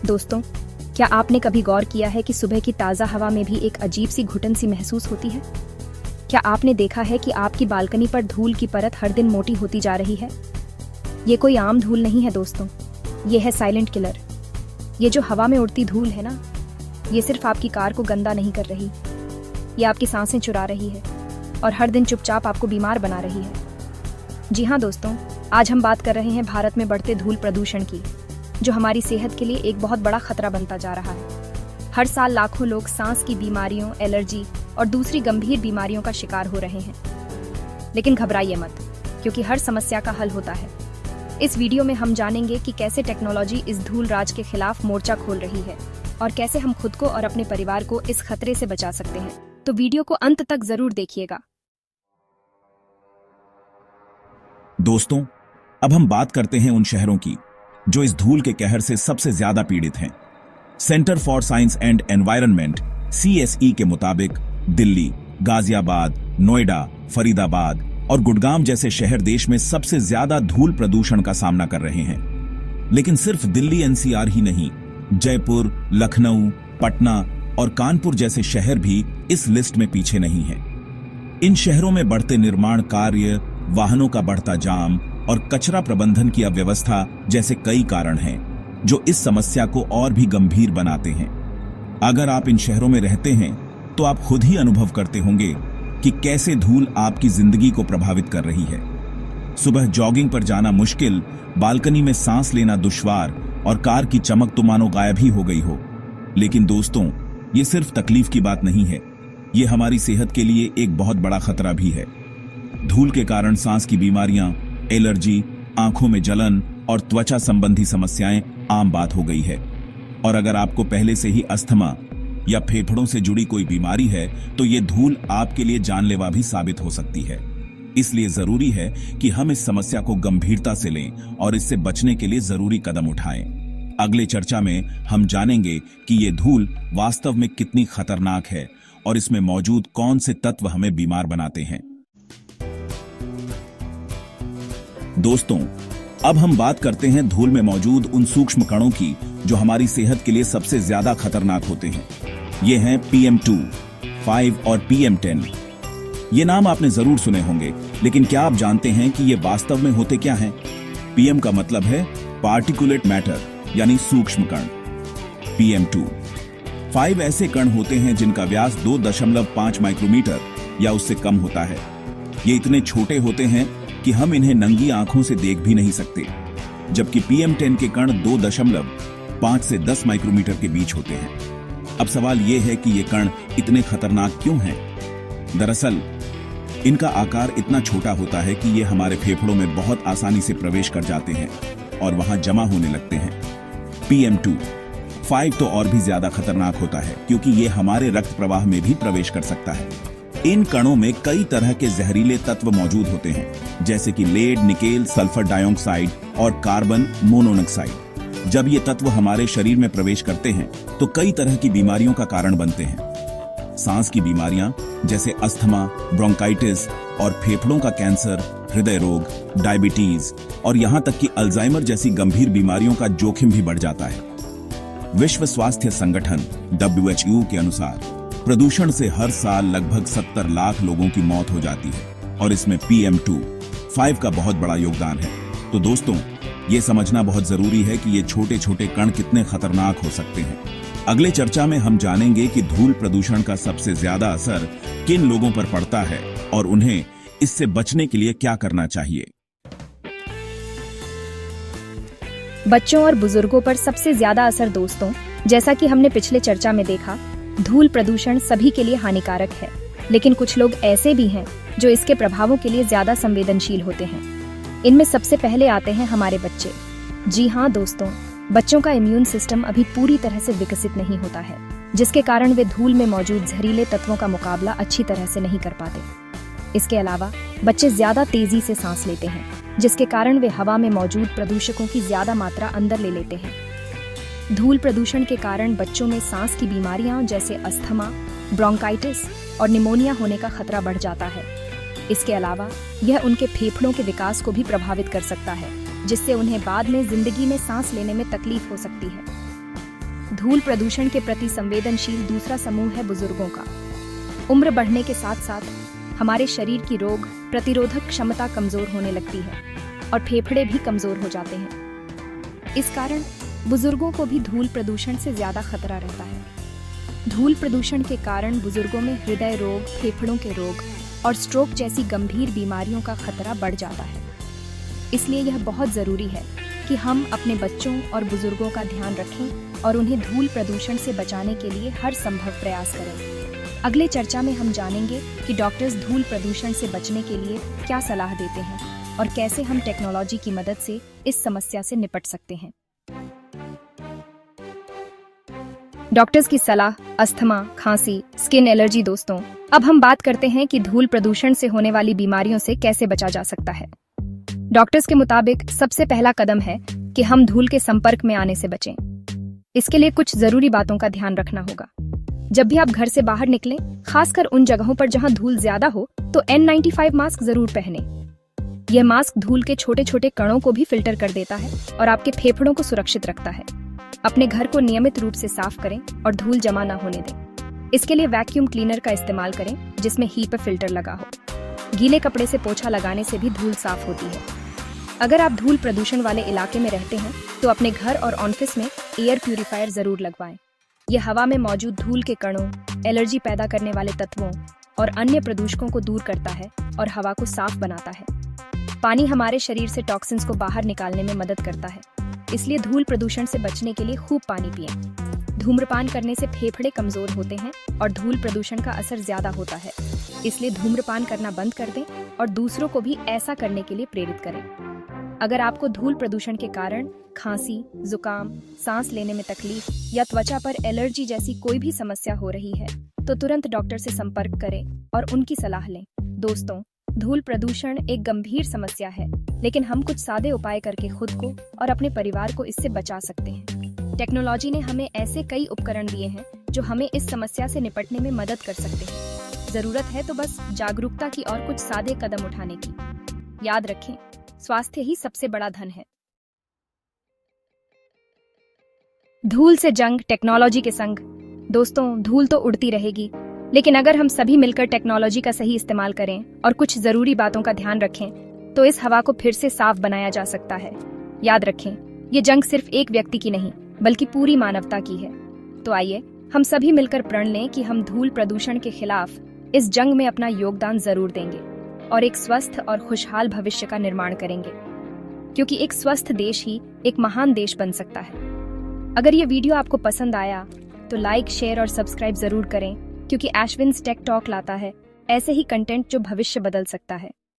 दोस्तों, क्या आपने कभी गौर किया है कि सुबह की ताज़ा हवा में भी एक अजीब सी घुटन सी महसूस होती है? क्या आपने देखा है कि आपकी बालकनी पर धूल की परत हर दिन मोटी होती जा रही है? ये कोई आम धूल नहीं है दोस्तों, ये है साइलेंट किलर। ये जो हवा में उड़ती धूल है ना, ये सिर्फ आपकी कार को गंदा नहीं कर रही, ये आपकी सांसें चुरा रही है और हर दिन चुपचाप आपको बीमार बना रही है। जी हाँ दोस्तों, आज हम बात कर रहे हैं भारत में बढ़ते धूल प्रदूषण की, जो हमारी सेहत के लिए एक बहुत बड़ा खतरा बनता जा रहा है। हर साल लाखों लोग सांस की बीमारियों, एलर्जी और दूसरी गंभीर बीमारियों का शिकार हो रहे हैं। लेकिन घबराइए मत, क्योंकि हर समस्या का हल होता है। इस वीडियो में हम जानेंगे कि कैसे टेक्नोलॉजी इस धूल राज के खिलाफ मोर्चा खोल रही है और कैसे हम खुद को और अपने परिवार को इस खतरे से बचा सकते हैं। तो वीडियो को अंत तक जरूर देखिएगा। दोस्तों, अब हम बात करते हैं उन शहरों की जो इस धूल के कहर से सबसे ज्यादा पीड़ित हैं। Centre for science and environment (CSE) के मुताबिक दिल्ली, गाजियाबाद, नोएडा, फरीदाबाद और गुड़गांव जैसे शहर देश में सबसे ज्यादा धूल प्रदूषण का सामना कर रहे हैं। लेकिन सिर्फ दिल्ली NCR ही नहीं, जयपुर, लखनऊ, पटना और कानपुर जैसे शहर भी इस लिस्ट में पीछे नहीं हैं। इन शहरों में बढ़ते निर्माण कार्य, वाहनों का बढ़ता जाम और कचरा प्रबंधन की अव्यवस्था जैसे कई कारण हैं, जो इस समस्या को और भी गंभीर बनाते हैं। अगर आप इन शहरों में रहते हैं, तो आप खुद ही अनुभव करते होंगे कि कैसे धूल आपकी जिंदगी को प्रभावित कर रही है। सुबह जॉगिंग पर जाना मुश्किल, बालकनी में सांस लेना दुश्वार और कार की चमक तो मानो गायब ही हो गई हो। लेकिन दोस्तों, ये सिर्फ तकलीफ की बात नहीं है, ये हमारी सेहत के लिए एक बहुत बड़ा खतरा भी है। धूल के कारण सांस की बीमारियां, एलर्जी, आंखों में जलन और त्वचा संबंधी समस्याएं आम बात हो गई है। और अगर आपको पहले से ही अस्थमा या फेफड़ों से जुड़ी कोई बीमारी है, तो ये धूल आपके लिए जानलेवा भी साबित हो सकती है। इसलिए जरूरी है कि हम इस समस्या को गंभीरता से लें और इससे बचने के लिए जरूरी कदम उठाएं। अगले चर्चा में हम जानेंगे कि ये धूल वास्तव में कितनी खतरनाक है और इसमें मौजूद कौन से तत्व हमें बीमार बनाते हैं। दोस्तों, अब हम बात करते हैं धूल में मौजूद उन सूक्ष्म कणों की जो हमारी सेहत के लिए सबसे ज्यादा खतरनाक होते हैं। ये हैं PM2, 5 और PM10। ये नाम आपने जरूर सुने होंगे, लेकिन क्या आप जानते हैं कि ये वास्तव में होते क्या हैं? PM का मतलब है पार्टिकुलेट मैटर, यानी सूक्ष्म कण। PM2, 5 ऐसे कण होते हैं जिनका व्यास 2.5 माइक्रोमीटर या उससे कम होता है। ये इतने छोटे होते हैं कि हम इन्हें नंगी आंखों से देख भी नहीं सकते, जबकि PM10 के कण 2.5 से 10 माइक्रोमीटर के बीच होते हैं। अब सवाल यह है कि ये कण इतने खतरनाक क्यों हैं? दरअसल इनका आकार इतना छोटा होता है कि ये हमारे फेफड़ों में बहुत आसानी से प्रवेश कर जाते हैं और वहां जमा होने लगते हैं। PM2, 5 तो और भी ज्यादा खतरनाक होता है, क्योंकि ये हमारे रक्त प्रवाह में भी प्रवेश कर सकता है। इन कणों में कई तरह के जहरीले तत्व मौजूद होते हैं, जैसे कि लेड, निकेल, सल्फर डाइऑक्साइड और कार्बन मोनोऑक्साइड। जब ये तत्व हमारे शरीर में प्रवेश करते हैं, तो कई तरह की बीमारियों का कारण बनते हैं। सांस की बीमारियां जैसे अस्थमा, ब्रोंकाइटिस और फेफड़ों का कैंसर, हृदय रोग, डायबिटीज और यहां तक कि अल्जाइमर जैसी गंभीर बीमारियों का जोखिम भी बढ़ जाता है। विश्व स्वास्थ्य संगठन WHO के अनुसार प्रदूषण से हर साल लगभग 70 लाख लोगों की मौत हो जाती है और इसमें PM2, 5 का बहुत बड़ा योगदान है। तो दोस्तों, ये समझना बहुत जरूरी है कि ये छोटे छोटे कण कितने खतरनाक हो सकते हैं। अगले चर्चा में हम जानेंगे कि धूल प्रदूषण का सबसे ज्यादा असर किन लोगों पर पड़ता है और उन्हें इससे बचने के लिए क्या करना चाहिए। बच्चों और बुजुर्गों पर सबसे ज्यादा असर दोस्तों, जैसा कि हमने पिछले चर्चा में देखा, धूल प्रदूषण सभी के लिए हानिकारक है, लेकिन कुछ लोग ऐसे भी हैं जो इसके प्रभावों के लिए ज्यादा संवेदनशील होते हैं। इनमें सबसे पहले आते हैं हमारे बच्चे। जी हाँ दोस्तों, बच्चों का इम्यून सिस्टम अभी पूरी तरह से विकसित नहीं होता है, जिसके कारण वे धूल में मौजूद जहरीले तत्वों का मुकाबला अच्छी तरह से नहीं कर पाते। इसके अलावा बच्चे ज्यादा तेजी से सांस लेते हैं, जिसके कारण वे हवा में मौजूद प्रदूषकों की ज्यादा मात्रा अंदर ले लेते हैं। धूल प्रदूषण के कारण बच्चों में सांस की बीमारियां जैसे अस्थमा, ब्रोंकाइटिस और निमोनिया होने का खतरा बढ़ जाता है। इसके अलावा यह उनके फेफड़ों के विकास को भी प्रभावित कर सकता है, जिससे उन्हें बाद में जिंदगी में सांस लेने में तकलीफ हो सकती है। धूल प्रदूषण के प्रति संवेदनशील दूसरा समूह है बुजुर्गों का। उम्र बढ़ने के साथ साथ हमारे शरीर की रोग प्रतिरोधक क्षमता कमजोर होने लगती है और फेफड़े भी कमजोर हो जाते हैं। इस कारण बुजुर्गों को भी धूल प्रदूषण से ज्यादा खतरा रहता है। धूल प्रदूषण के कारण बुजुर्गों में हृदय रोग, फेफड़ों के रोग और स्ट्रोक जैसी गंभीर बीमारियों का खतरा बढ़ जाता है। इसलिए यह बहुत जरूरी है कि हम अपने बच्चों और बुजुर्गों का ध्यान रखें और उन्हें धूल प्रदूषण से बचाने के लिए हर संभव प्रयास करें। अगले चर्चा में हम जानेंगे कि डॉक्टर्स धूल प्रदूषण से बचने के लिए क्या सलाह देते हैं और कैसे हम टेक्नोलॉजी की मदद से इस समस्या से निपट सकते हैं। डॉक्टर्स की सलाह, अस्थमा, खांसी, स्किन एलर्जी। दोस्तों, अब हम बात करते हैं कि धूल प्रदूषण से होने वाली बीमारियों से कैसे बचा जा सकता है। डॉक्टर्स के मुताबिक सबसे पहला कदम है कि हम धूल के संपर्क में आने से बचें। इसके लिए कुछ जरूरी बातों का ध्यान रखना होगा। जब भी आप घर से बाहर निकलें, खासकर उन जगहों पर जहां धूल ज्यादा हो, तो N95 मास्क जरूर पहनें। यह मास्क धूल के छोटे छोटे कणों को भी फिल्टर कर देता है और आपके फेफड़ों को सुरक्षित रखता है। अपने घर को नियमित रूप से साफ करें और धूल जमा न होने दें। इसके लिए वैक्यूम क्लीनर का इस्तेमाल करें जिसमें हीपर फिल्टर लगा हो। गीले कपड़े से पोछा लगाने से भी धूल साफ होती है। अगर आप धूल प्रदूषण वाले इलाके में रहते हैं तो अपने घर और ऑफिस में एयर प्यूरिफायर जरूर लगवाएं। यह हवा में मौजूद धूल के कणों, एलर्जी पैदा करने वाले तत्वों और अन्य प्रदूषकों को दूर करता है और हवा को साफ बनाता है। पानी हमारे शरीर से टॉक्सिन्स को बाहर निकालने में मदद करता है, इसलिए धूल प्रदूषण से बचने के लिए खूब पानी पिएं। धूम्रपान करने से फेफड़े कमजोर होते हैं और धूल प्रदूषण का असर ज्यादा होता है, इसलिए धूम्रपान करना बंद कर दें और दूसरों को भी ऐसा करने के लिए प्रेरित करें। अगर आपको धूल प्रदूषण के कारण खांसी, जुकाम, सांस लेने में तकलीफ या त्वचा पर एलर्जी जैसी कोई भी समस्या हो रही है तो तुरंत डॉक्टर से संपर्क करें और उनकी सलाह लें। दोस्तों, धूल प्रदूषण एक गंभीर समस्या है, लेकिन हम कुछ सादे उपाय करके खुद को और अपने परिवार को इससे बचा सकते हैं। टेक्नोलॉजी ने हमें ऐसे कई उपकरण दिए हैं जो हमें इस समस्या से निपटने में मदद कर सकते हैं। जरूरत है तो बस जागरूकता की और कुछ सादे कदम उठाने की। याद रखें, स्वास्थ्य ही सबसे बड़ा धन है। धूल से जंग टेक्नोलॉजी के संग। दोस्तों, धूल तो उड़ती रहेगी, लेकिन अगर हम सभी मिलकर टेक्नोलॉजी का सही इस्तेमाल करें और कुछ जरूरी बातों का ध्यान रखें तो इस हवा को फिर से साफ बनाया जा सकता है। याद रखें, ये जंग सिर्फ एक व्यक्ति की नहीं बल्कि पूरी मानवता की है। तो आइए हम सभी मिलकर प्रण लें कि हम धूल प्रदूषण के खिलाफ इस जंग में अपना योगदान जरूर देंगे और एक स्वस्थ और खुशहाल भविष्य का निर्माण करेंगे, क्योंकि एक स्वस्थ देश ही एक महान देश बन सकता है। अगर ये वीडियो आपको पसंद आया तो लाइक, शेयर और सब्सक्राइब जरूर करें, क्योंकि एशविन्स टेक टॉक लाता है ऐसे ही कंटेंट जो भविष्य बदल सकता है।